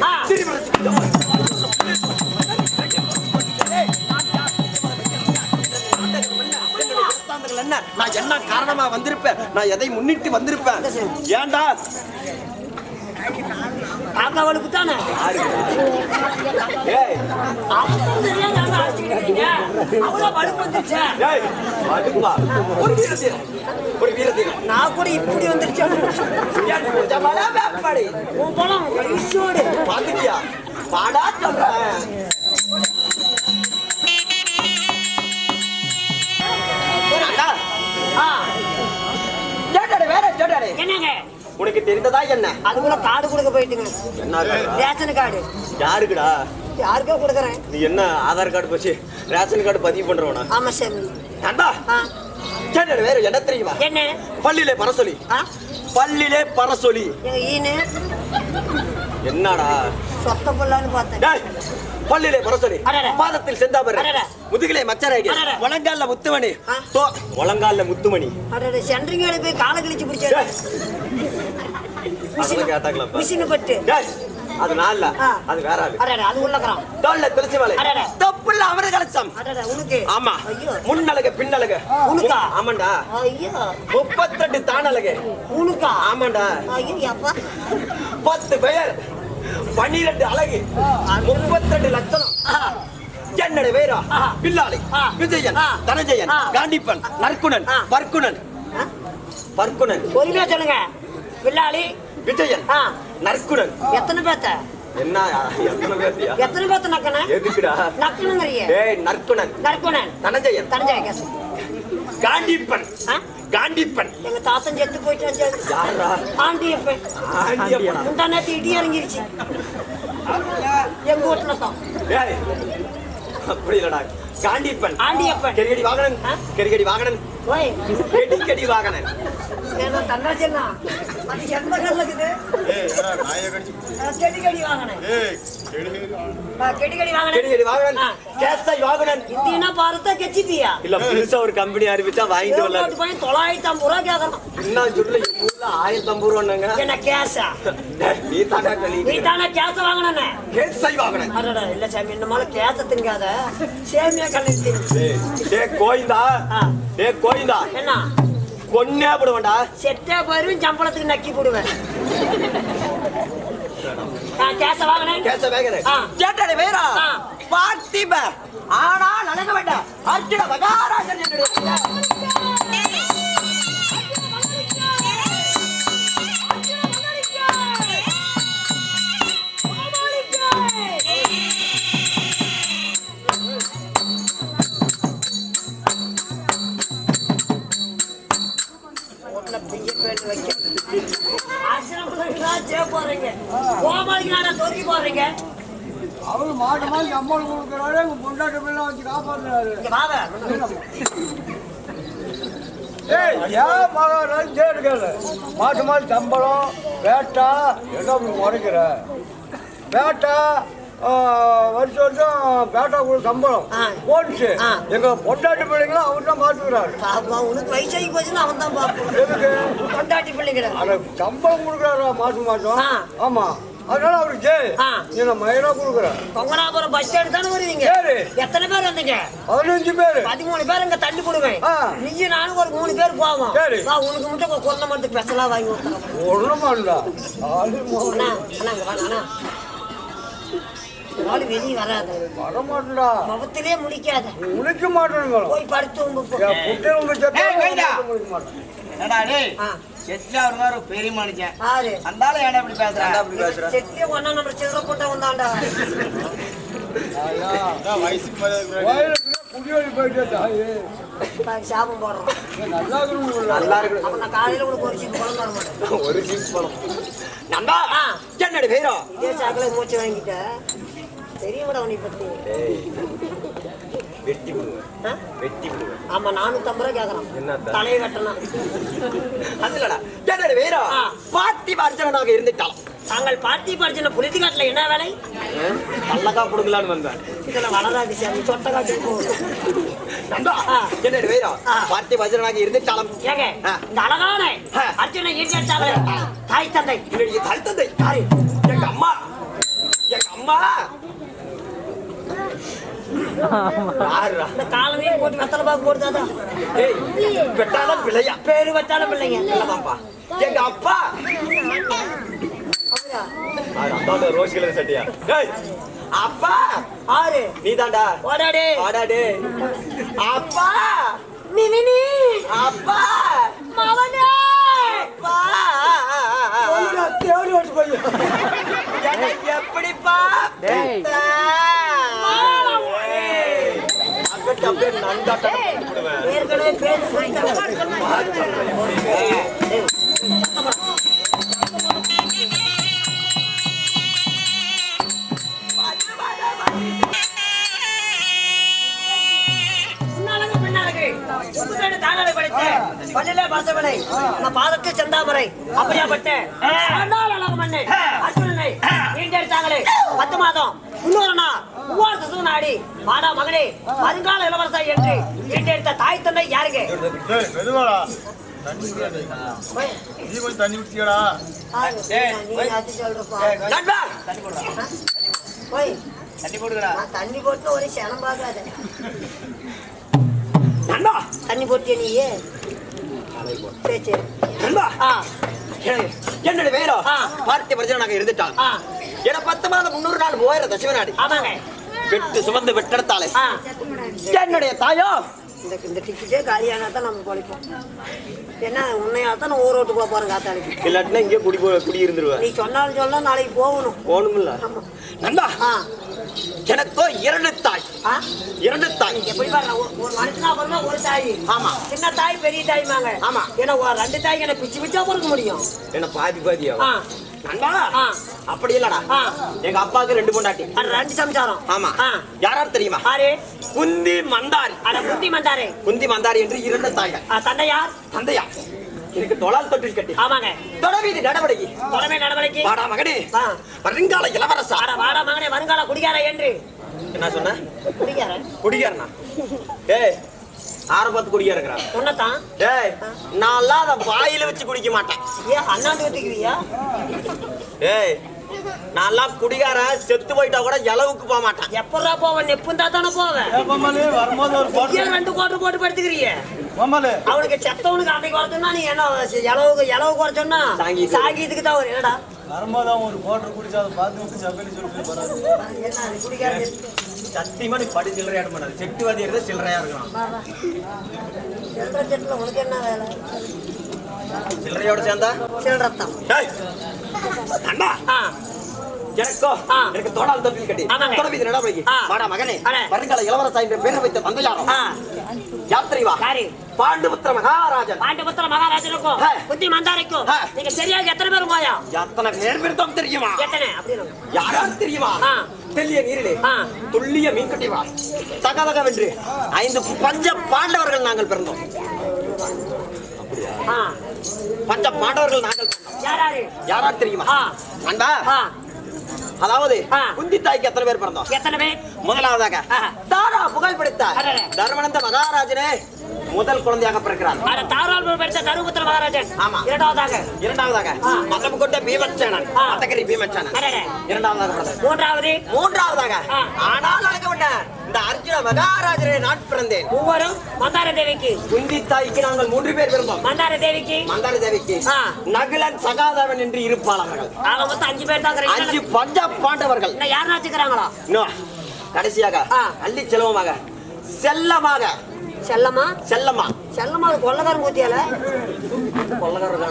C: நான் என்ன காரணமா வந்திருப்பேன், நான் எதை முன்னிட்டு வந்திருப்பேன். ஏண்டா
E: காக்காவளுக்கு தானே
C: ஒரு வீரத்தீரம்
E: நான் கூட இப்படி வந்துருச்சேன்.
C: பாத்துக்கியா பாடா சொல்றேன்.
E: என்னங்க
C: உனக்கு தெரிந்ததா என்ன?
E: அதுக்குள்ள கார்டு கொடுக்க போயிட்டுங்க. Ration card.
C: யாருக்குடா?
E: யாருக்கோ கொடுக்கறேன்.
C: நீ என்ன ஆதார் கார்டு போச்சு ரேஷன் கார்டு பதிவு பண்றவனா?
E: ஆமா சார்.
C: ஏண்டா கேட்டட வேற என்ன தெரியுமா?
E: என்ன?
C: பள்ளியிலே பரசொலி.
E: ஈனு
C: என்னடா
E: சொத்த பொல்லான்னு பார்த்தேன்.
C: பள்ளியிலே பரசொலி, பாதத்தில் செந்தாபர், முதுகிலே மச்சரேகை, முழங்கால்ல முத்துமணி.
E: சென்ட்ரிங்கால போய் கால கிழிச்சு பிடிச்சாரு.
C: கேட்டாங்களா?
E: மிஷின் பட்டு
C: அது நான்ல, அது வேற ஆளு.
E: அது உள்ளக்கறான்.
C: தோல்ல துளசி மாலை. தப்புல அவர கலசம்.
E: உனக்கு
C: ஆமா. முன்னலக பின்னலக.
E: உனக்கா?
C: ஆமாண்டா.
E: ஐயோ
C: 38 தானலக.
E: உனக்கா?
C: ஆமாண்டா.
E: ஐயோ அப்பா
C: 10 பெயர் 12 அழகு 32 லட்சணம். என்னோட வேரா பில்லாளி, விஜயன், தனஜயன், காண்டிப்பன், நற்குணன், பர்க்குணன்.
E: பொறுமையா சொல்லுங்க. பில்லாளி,
C: விஜயன், நற்குணன்.
E: எத்தனை பேத்த?
C: என்ன எத்தனை பேத்தியா?
E: எத்தனை பேத்த நக்கன?
C: எதுக்குடா
E: நக்கனங்கறியே?
C: ஏய் நற்குணன், தனஜயன், காண்டிப்பன். எங்க தாத்தன் செத்து போயிட்டு வந்தாரு.
E: யாரா? ஆண்டியப்பன். முந்தானே இடி இறங்கிருச்சு எங்க வீட்டுல தான்.
C: ஏய் அப்படி இல்லடா. ஆண்டியப்பன் கெடிகடி வாகனன்
E: ஓய்
C: கெடி வாகனன்.
E: ஏன்னா தன்னாச்சேனா அது எந்த கல்லக்குது? கெடிகடி வாகனன். கெடிகடி வாகனன்.
C: கேசை வாகனன்.
E: இந்தியனா பாரதா கெச்சிட்டியா?
C: இல்ல புதுசா ஒரு கம்பெனி ஆரம்பிச்சா வாங்கிட்டு வரலாம்.
E: 950 ரூபாய் கேக்குறான்.
C: என்ன சொல்ல ஊர்ல 1050 ரூபாங்க.
E: என்ன கேஸா?
C: நீ தானே
E: நீ தானே கேஸ வாங்கினே?
C: கேஸை வாங்கினேன்.
E: அடடா இல்ல சாமி, இந்த மாதிரி கேஸ திங்காத, சேமியா கலந்து
C: கோயிந்தா கோயிந்தா
E: என்ன
C: கொன்னே போடுவேன்டா.
E: செட்டே போயிரும், சம்பளத்துக்கு நக்கி போடுவேன். கேஸ வாங்கினேன்.
C: கேஸை வாங்கினேன். கேட்டாடி வேறா பார்த்திப ஆனால் அழக வேண்டாம். அர்ஜுன மகாராஜன் என்னுடைய
F: அவரு மாட்டு மாதிரி சம்பளம் கொடுக்குறாரு, உங்க பொண்டாட்டி பிள்ளை வச்சு காப்பாத்துறாரு. ஏன் மகாராஜ் கேட்டுக்கல, மாட்டு மாதிரி சம்பளம் வேட்டா என்ன முறைக்கிற வேட்டா வருஷம் வருஷம் பேட்டா கூட சம்பளம் போனுச்சு. எங்க பொண்டாட்டி பிள்ளைங்களும் அவர் தான் பாத்துக்கிறாரு.
E: உனக்கு வயசாகி போச்சுன்னா அவன் தான் பாப்போம்.
F: எதுக்கு
E: பொண்டாட்டி பிள்ளைங்கிற
F: சம்பளம் கொடுக்குறாரா மாசம் மாசம்? ஆமா, அதனால அவருக்கு என்ன மயிலா கொடுக்குறேன்.
E: பொங்கனாபுரம் பஸ் ஸ்டாண்ட் தானே வருவீங்க? எத்தனை பேர் வந்தீங்க?
F: 15 பேரு.
E: 13 பேர் இங்க தள்ளி போடுவேன். நீங்க நானும் ஒரு 3 பேர் போவோம். உனக்கு மட்டும் கொரோனா மட்டும் ஸ்பெஷலா வாங்கி கொடுத்துறேன்.
F: ஒண்ணுமாண்டா
E: வெளியே வராத,
F: வர மாட்டா,
E: முகத்திலே முடிக்காத,
F: முடிக்க மாட்டேங்க.
E: போய் படுத்து
A: பெரிய மனுஷன்
E: ஆறு
A: அந்தாலும் ஏன்னா இப்படி பேசுறேன்.
E: செட்லயே ஒன்னா நம்ம சில்லற போட்ட வந்தாண்டா.
F: குடியோடி போயிட்டே தாயே
E: சாபம் போடுறோம்.
C: நல்லா இருக்கு.
E: அப்ப நான் காலையில கூட ஒரு சீப்பு பழம் தர மாட்டேன்.
C: ஒரு சீப் பழம் நண்டா. என்னடி பேரா
E: இதே சாக்கில மூச்சு வாங்கிட்ட தெரியுமாடா உன்னை பத்தி?
C: வெட்டி விடுவேன், வெட்டி விடுவேன்.
E: ஆமா, 450 ரூபாய் கேக்குறான் தலையை கட்டணும்.
C: அது இல்லடா. என்னடி பேரா பார்த்தி அர்ஜுனனாக இருந்துட்டான்.
E: தாங்கள் பார்த்தி படிச்ச புலிதிகாட்டுல என்ன வேலை?
C: பல்லக்கா புடுங்கலான்னு வந்தேன்.
E: இதெல்லாம் வளராது சாமி, சொட்ட காட்டு போகும்.
C: நண்டா என்னடி பேரா பார்த்தி அர்ஜுனனாக இருந்துட்டாலும்
E: ஏங்க இந்த அழகான அர்ஜுனை ஈர்த்தாங்களே தாய் தந்தை.
C: என்னுடைய தாய் தந்தை யாரு? எங்க அம்மா. எங்க அம்மா
E: இந்த காலமே போட்டு வெத்தலை பாக்கு போடுதாதான்.
C: வெட்டாத பிள்ளையா?
E: பேரு வச்சாலும் பிள்ளைங்க.
C: எங்க அப்பா ரோஸ் கலர் சட்டியா? அப்பா
E: ஆறு
C: நீ தாண்டா.
E: ஓடாடே
C: ஆடாடே. அப்பா
E: நீ
C: அப்பா
E: மவனே
C: அப்பா எப்படிப்பா அப்படியே நண்டாட்டம்
E: ஏற்கனவே பேரு பாதத்தில் செந்தாமரை அப்படியாப்பட்ட அர்ஜுனனை ஈண்டெடுத்தாங்களே 10 மாதம் இன்னொரு நாள் உபவாச நாடி வாடா மகனே வருங்கால இளவரசா என்று ஈண்டெடுத்த தாய் தந்தை யாருங்க?
A: தண்ணி ஊற்றியடா. தண்ணி போடுறா.
E: தண்ணி போட்டு ஒரு சனம் பார்க்காத. தண்ணி போட்டிய நீயே
C: என்னோட வேறோ பார்த்தி பிரச்சனை இருந்துட்டான். ஏன்னா 10 மாதம் 300 நாள் போயிட தசிவநாடி வெட்டு சுமந்து வெட்டெடுத்தாலே என்னுடைய தாயோ
E: இந்த டிக்கெட்டே காலியானா தான் நம்ம படிப்போம். என்ன உன்னையாத்தான் ஊர் ஓட்டு போக போறோம் காத்தாளிக்கு.
C: இல்லாட்டினா இங்கே குடி இருந்துருவேன்.
E: நீ சொன்னாலும் சொல்ல நாளைக்கு போகணும்ல.
C: நண்பா எனக்கோ 2 தாய். 2 தாய்.
E: எப்படி பாருங்க, ஒரு மனுஷனா பிறந்தா ஒரு தாய்.
C: ஆமா.
E: சின்ன தாய் பெரிய தாய்மாங்க.
C: ஆமா.
E: ஏன்னா 2 தாய்க்கு என்ன பிச்சு பிச்சா பிறக்க முடியும்?
C: என்ன பாதியா? நண்பா அப்படி இல்லடா. எங்க அப்பாவுக்கு 2 பொண்டாட்டி.
E: 2 சம்சாரம்.
C: ஆமா. யாரார் தெரியுமா?
E: யாரு?
C: குந்தி மந்தாரி.
E: குந்தி மந்தாரி.
C: குந்தி மந்தாரி என்று 2 தாய்கள்.
E: தந்தை யார்?
C: தந்தையா எனக்கு தொழால் தொட்டில் கட்டி.
E: ஆமாங்க.
C: தொடவீதி நடவடிக்கை. வாடா மகனே வருங்கால இளவரசா.
E: வாடா மகனே வருங்கால குடிகார என்று
C: என்ன சொன்ன?
E: குடிகாரன்.
C: குடிகாரனா? ஏய் ஆரம்பத்து குடியா இருக்கிறான்.
E: உன்னதான்
C: டேய் நான்லாம் அதை வாயில வச்சு குடிக்க மாட்டேன்.
E: ஏன் அண்ணாந்து ஊத்திக்குவியா?
C: டேய் நான்லாம் குடிகாரன் செத்து போயிட்டா கூட இளவுக்கு போக மாட்டேன்.
E: எப்படா போவன்? நெப்புந்தா தானே போவேன்.
F: வரும்போது ஒரு
E: ஏன் 2 கோட்டை போட்டு படுத்துக்கிறீங்க?
F: மாமாலே
E: அவனுக்கு செத்தவனுக்கு அன்னைக்கு வரச்சுன்னா நீ என்ன இளவு குறைச்சோன்னா சாங்கியத்துக்கு தான் ஒரு என்னடா
F: வரும்போது அவன் ஒரு குவார்டர் குடிச்சு அதை பார்த்து சப்பேலி சொல்லிட்டு போறாரு.
E: என்ன அது குடிக்காது?
C: சத்தியமா நீ படி சில்லறையாட மாட்டாரு. செட்டுவாதி இருந்தா சில்லறையா இருக்கலாம்.
E: செட்டில் உனக்கு என்ன வேலை?
C: சில்லறையோட சேர்ந்தா
E: சில்லறத்தான்.
C: டேய் அண்ணா எனக்கோ எனக்கு தோடால் தொட்டில் கட்டி
E: ஆமாங்க.
C: தொடர்பு நடவடிக்கை
E: ஆ.
C: வாடா மகனே
E: அடே.
C: வருங்கால இளவரசா என்ற பேர் வைத்த தந்தையாரும் யாத்திரை வா
E: யாரு?
C: பாண்டுபுத்திர மகாராஜன்
E: பாண்டிபுத்திர மகாராஜனுக்கும்
C: ஆ.
E: புத்தி மந்தாரைக்கும்
C: ஆ.
E: நீங்க சரியாக எத்தனை பேரும் போயா?
C: எத்தனை பேர் விருத்தம் தெரியுமா?
E: எத்தனை அப்படின்னு
C: யாராவது தெரியுமா?
E: ஆ.
C: தெல்லிய நீரிலே
E: ஆ.
C: துள்ளிய மீன் கட்டி வா தகதகவென்று 5 பஞ்ச பாண்டவர்கள் நாங்கள் பிறந்தோம்.
E: ஆ.
C: பஞ்ச பாண்டவர்கள் நாங்கள் பிறந்தோம்.
E: யாராரு?
C: யாராவது தெரியுமா?
E: ஆ.
C: அண்டா
E: ஆ.
C: அதாவது
E: ஆ.
C: குந்தி தாய்க்கு எத்தனை பேர் பிறந்தோம்?
E: எத்தனை பேர்?
C: முதலாவதாக
E: ஆ.
C: தாரா புகழ் பிடித்த
E: அடடே.
C: தர்மனந்த மகாராஜனே முதல் குழந்தையாக பிறக்கிறார்.
E: அட தாராள் படித்த தருமபுத்திர மகாராஜன்.
C: ஆமா.
E: இரண்டாவதாக
C: இரண்டாவதாக
E: ஆ.
C: மதம் கொண்ட பீமச்சேனன்
E: ஆ.
C: மதகரி பீமச்சேனன்
E: அடடே.
C: இரண்டாவதாக பிறந்தார்.
E: மூன்றாவது
C: மூன்றாவதாக
E: ஆ.
C: ஆனால் அழகவட்ட இந்த அர்ஜுன மகாராஜரை நான் பிறந்தேன்.
E: மூவரும் மந்தார தேவிக்கு.
C: குந்தி தாய்க்கு நாங்கள் 3 பேர் பிறந்தோம்.
E: மந்தார தேவிக்கு
C: மந்தார தேவிக்கு
E: ஆ.
C: நகுலன் சகாதேவன் என்று இருப்பாளர்கள்.
E: ஆக மொத்தம் 5 பேர் தான்
C: 5
E: இருக்கிறீங்க.
C: பஞ்ச பாண்டவர்கள்.
E: இன்னும் யார் நாச்சுக்கிறாங்களா?
C: இன்னும் கடைசியாக
E: ஆ.
C: அள்ளி செல்வமாக செல்லமாக
E: செல்லம்மா
C: செல்லம்மா
E: செல்லம்மா கொள்ளக்காரன் ஊத்தியால
C: கொள்ளக்காரர்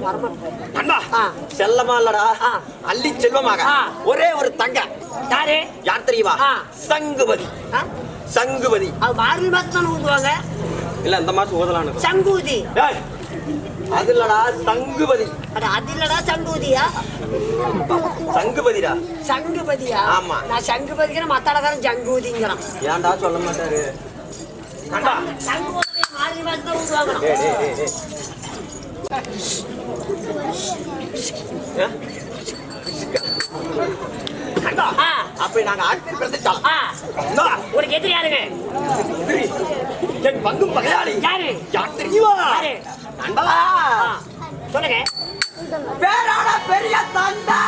E: வரமாட்டேன்.
C: அண்ணா
E: ஆ.
C: செல்லமா இல்லடா
E: ஆ.
C: அள்ளி செல்வமாக
E: ஆ.
C: ஒரே ஒரு தங்க
E: யாரு?
C: யார் தெரியுமா?
E: ஆ.
C: சங்குபதி.
E: ஆ?
C: சங்குபதி
E: அது மார்கழி மாசம் தான் ஊத்துவாங்க.
C: இல்ல இந்த மாசம் ஊதலான்னு.
E: சங்கூதி.
C: டேய், அது இல்லடா சங்குபதி.
E: அட அது இல்லடா சங்கூதியா?
C: சங்குபதிடா.
E: சங்குபதியா?
C: ஆமா.
E: நான் சங்குபதிக்கிறேன், மத்தாளக்காரன் சங்கூதிங்கிறான்.
C: ஏன்டா சொல்ல மாட்டாரு? கண்டா
E: சங்கூதி மார்கழி மாசம் தான் ஊத்துவாங்க.
C: டேய் டேய் டேய் டேய். ஏ? கண்டா
E: ஆ.
C: அப்படி நாங்க ஆட்சி பிறந்துட்டோம்.
E: ஆ. உனக்கு எதிரி யாருங்க?
C: என் பங்கும் பகையாளி
E: யாரு?
C: யார் தெரியுமா?
E: யாரு?
C: நண்பா
E: ஆ. சொல்லுங்க.
C: பேரான பெரிய தண்டை.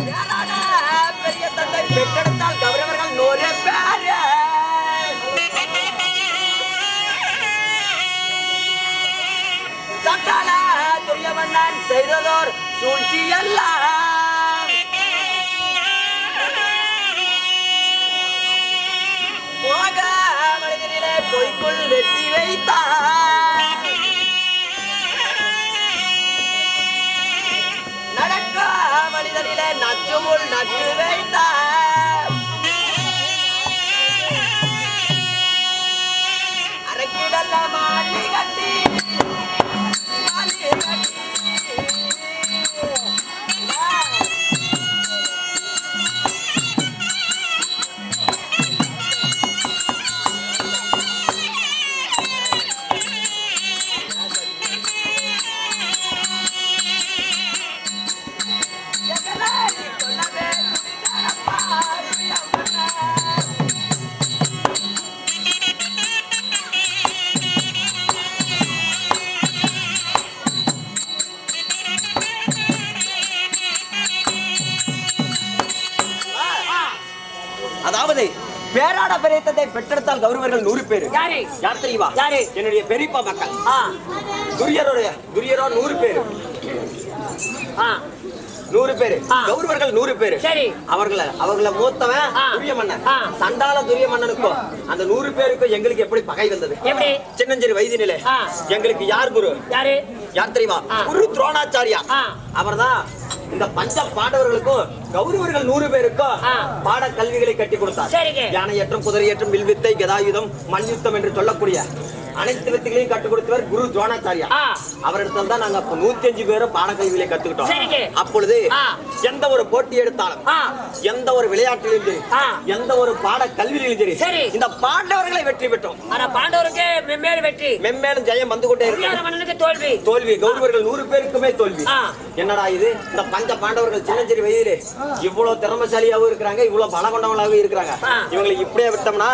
C: பேரான பெரிய தண்டை பெற்றெடுத்தால் கௌரவர்கள் 100 பேர். சட்டான துரியவண்ணன் செய்ததோர் சூழ்ச்சி எல்லாம் போக மனிதனிலே பொய்க்குள் வெட்டி வைத்தார். நடக்க மனிதனிலே நச்சுமுள் நட்டு வைத்தார். அரக்கிடல்ல மாலி கட்டி மாலி கட்டி அதாவது பேராட பெரியத்தை பெற்றெடுத்தால் கௌரவர்கள் 100 பேர்.
E: யாரு?
C: யார் தெரியுமா?
E: யாரு?
C: என்னுடைய பெரியப்பா மக்கள்.
E: ஆ.
C: துரியரோ 100 பேர்.
E: ஆ.
C: 100 பேர்.
E: ஆ.
C: கௌரவர்கள் 100 பேர்.
E: சரி.
C: அவர்கள மூத்தவன்
E: ஆ.
C: துரிய மன்னன்.
E: ஆ.
C: சண்டால துரிய மன்னனுக்கும் அந்த 100 பேருக்கும் எங்களுக்கு எப்படி பகை வந்தது?
E: எப்படி?
C: சின்னஞ்சிறு வயதினிலே
E: ஆ.
C: எங்களுக்கு யார் குரு?
E: யாரு?
C: யார் தெரியுமா?
E: ஆ.
C: குரு துரோணாச்சாரியா.
E: ஆ.
C: அவர்தான் இந்த பஞ்ச பாண்டவர்களுக்கும் கௌரவர்கள் 100 பேருக்கும்
E: ஆ.
C: பாட கல்விகளை கட்டி கொடுத்தார்.
E: சரிங்க.
C: யானையேற்றம், குதிரையேற்றம், வில்வித்தை, கதாயுதம், மல்யுத்தம் என்று சொல்லக்கூடிய அனைத்து வித்தைகளையும் கற்றுக் கொடுத்தவர் குரு துரோணாச்சாரியா. அவரிடத்துல தான் நாங்க அப்ப 105 பேரும் பாடக்கல்வியிலே கத்துக்கிட்டோம். அப்பொழுது எந்த ஒரு போட்டி எடுத்தாலும், எந்த ஒரு விளையாட்டிலும் சரி, எந்த ஒரு பாட கல்வியிலும் சரி, இந்த பாண்டவர்களை வெற்றி பெற்றோம்.
E: ஆனா பாண்டவருக்கு மென்மேலும் வெற்றி,
C: மென்மேலும் ஜெயம் வந்து கொண்டே இருக்கு.
E: தோல்வி
C: தோல்வி கௌரவர்கள் 100 பேருக்குமே தோல்வி. என்னடா இது, இந்த பஞ்ச பாண்டவர்கள் சின்னஞ்சிறு வயதிலே இவ்வளவு திறமைசாலியாகவும் இருக்கிறாங்க, இவ்வளவு பல கொண்டவங்களாகவும் இருக்கிறாங்க. இவங்களுக்கு இப்படியே விட்டோம்னா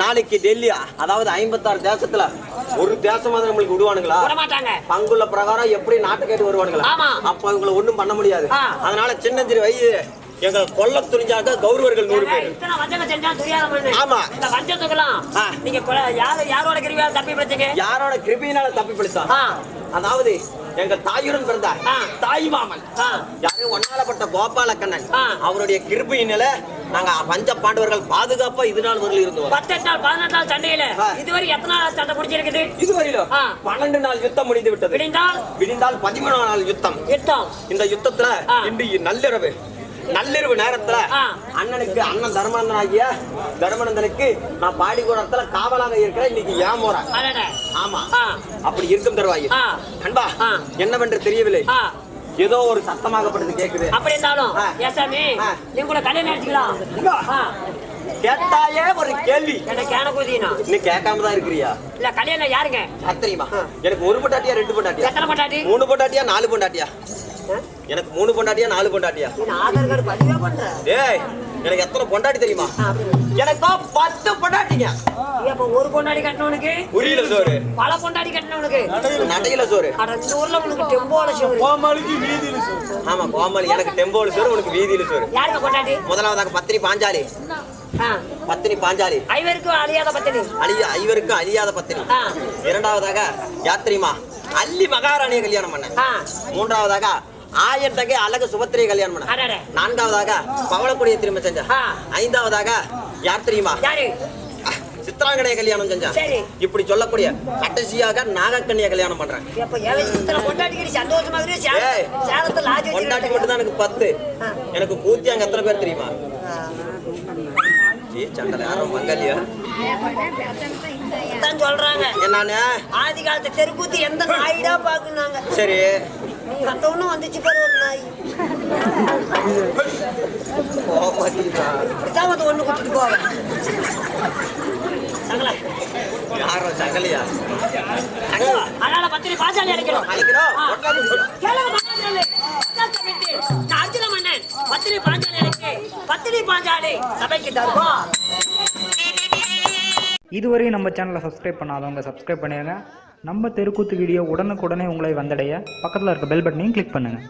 C: நாளைக்கு டெல்லி, அதாவது 56 தேசத்துல ஒரு தேசமாவது நம்மளுக்கு விடுவானுங்களா? பங்குள்ள பிரகாரம் எப்படி நாட்டு கேட்டு வருவானுங்களா? அப்ப இவங்களை ஒண்ணும் பண்ண முடியாது. அதனால சின்னஞ்சிறு வயது எங்களை கொல்ல துணிஞ்சாங்க கௌரவர்கள் 100 பேர். ஆமா,
E: இந்த வஞ்சத்துக்கெல்லாம் நீங்க யாரோட கிருபையால தப்பி பிடிச்சீங்க?
C: யாரோட கிருபையினால தப்பி பிடிச்சான்? அதாவது எங்க தாயுடன் பிறந்த தாய் மாமன் யாரும் ஒன்னாலப்பட்ட கோபாலக்கண்ணன், அவருடைய கிருபையினால நாங்க பஞ்ச பாண்டவர்கள் பாதுகாப்பா இது நாள் வரல இருந்தோம்.
E: 18 நாள் 14 நாள் சண்டையில இதுவரை எத்தனை நாள் சண்டை முடிஞ்சிருக்குது?
C: இதுவரையிலும் 12 நாள் யுத்தம் முடிந்து விட்டது. விடிந்தால் 13 நாள் யுத்தம். இந்த யுத்தத்துல இன்று நள்ளிரவு நேரத்துல அண்ணனுக்கு அண்ணன் தர்மநந்தனுக்கு நான் பாடிக்கூடத்துல காவலாக இருக்கிறேன். இன்னைக்கு ஏமோற. ஆமா, அப்படி இருக்கும் தருவாய் அன்பா, என்னவென்று தெரியவில்லை. ஏதோ ஒரு சத்தமாகப்பட்டது கேக்குது.
E: அப்படி இருந்தாலும் நீங்க கல்யாணம் அடிச்சுக்கலாம்.
C: கேட்டாயே ஒரு கேள்வி,
E: நீ
C: கேட்காம தான் இருக்கிறியா?
E: இல்ல கல்யாணம் யாருங்க
C: தெரியுமா? எனக்கு 1 பொண்டாட்டியா 2 பொண்டாட்டியா?
E: எத்தனை பொண்டாட்டி?
C: 3 பொண்டாட்டியா 4 பொண்டாட்டியா? எனக்கு 3 பொண்டாட்டியா 4 பொண்டாட்டியா?
E: ஆதார் கார்டு பதிவா பண்ற.
C: ஏய், எனக்கு எத்தனை பொண்டாட்டி தெரியுமா? எனக்கு 10 பொண்டாட்டிங்க.
E: அப்ப ஒரு பொண்டாட்டி கட்டணவனுக்கு
C: புரியல சோறு,
E: பல பொண்டாட்டி கட்டணவனுக்கு
C: நடையில சோறு.
E: அட இந்த ஊர்ல உனக்கு டெம்போல சோறு,
F: கோமாளிக்கு வீதியில சோறு.
C: ஆமா, கோமாளி எனக்கு டெம்போல சோறு, உனக்கு வீதியில சோறு.
E: யாருக்கு பொண்டாட்டி?
C: முதலாவதாக பத்தினி பாஞ்சாலி.
E: ஐவருக்கும் அழியாத பத்தினி.
C: ஐவருக்கும் அழியாத பத்தினி. இரண்டாவதாக யாத்திரிமா அல்லி மகாராணியை கல்யாணம் பண்ண. மூன்றாவதாக ஆயத்தகை அழகு சுபத்திரையை கல்யாணம் பண்ண. நான்காவதாக பவளக்குடிய திரும்ப செஞ்ச. ஐந்தாவதாக யாத்திரிமா சித்ராங்கனைய கல்யாணம் செஞ்சா. இப்படி சொல்லக்கூடிய கடைசியாக நாகக்கண்ணிய கல்யாணம் பண்றேன். பொண்டாட்டி மட்டும் தான் எனக்கு 10. எனக்கு பூத்தி அங்க எத்தனை பேர் தெரியுமா?
E: சொல்றாங்க
C: என்னன்னு
E: ஆதி காலத்து தெருக்கூத்து எந்த நாயிடா பாக்குனாங்க.
C: சரி,
E: கத்தவனும் வந்துச்சு பாரு ஒரு நாய். ஒண்ணு குடுத்துட்டு போவேன்.
C: யாரோ சங்கலியா?
E: அதனால பத்திரி பாஞ்சாலி அடிக்கிறோம். அர்ஜுன மன்னன் பத்திரி பாஞ்சாலி அடிக்கு. பத்திரி பாஞ்சாலி சபைக்கு தருவோம்.
D: இதுவரை நம்ம சேனலை சப்ஸ்கிரைப் பண்ணாதவங்க சப்ஸ்கிரைப் பண்ணிடுங்க. நம்ம தெருக்கூத்து வீடியோ உடனுக்குடனே உங்களை வந்தடைய பக்கத்தில் இருக்க பெல் பட்டனையும் கிளிக் பண்ணுங்கள்.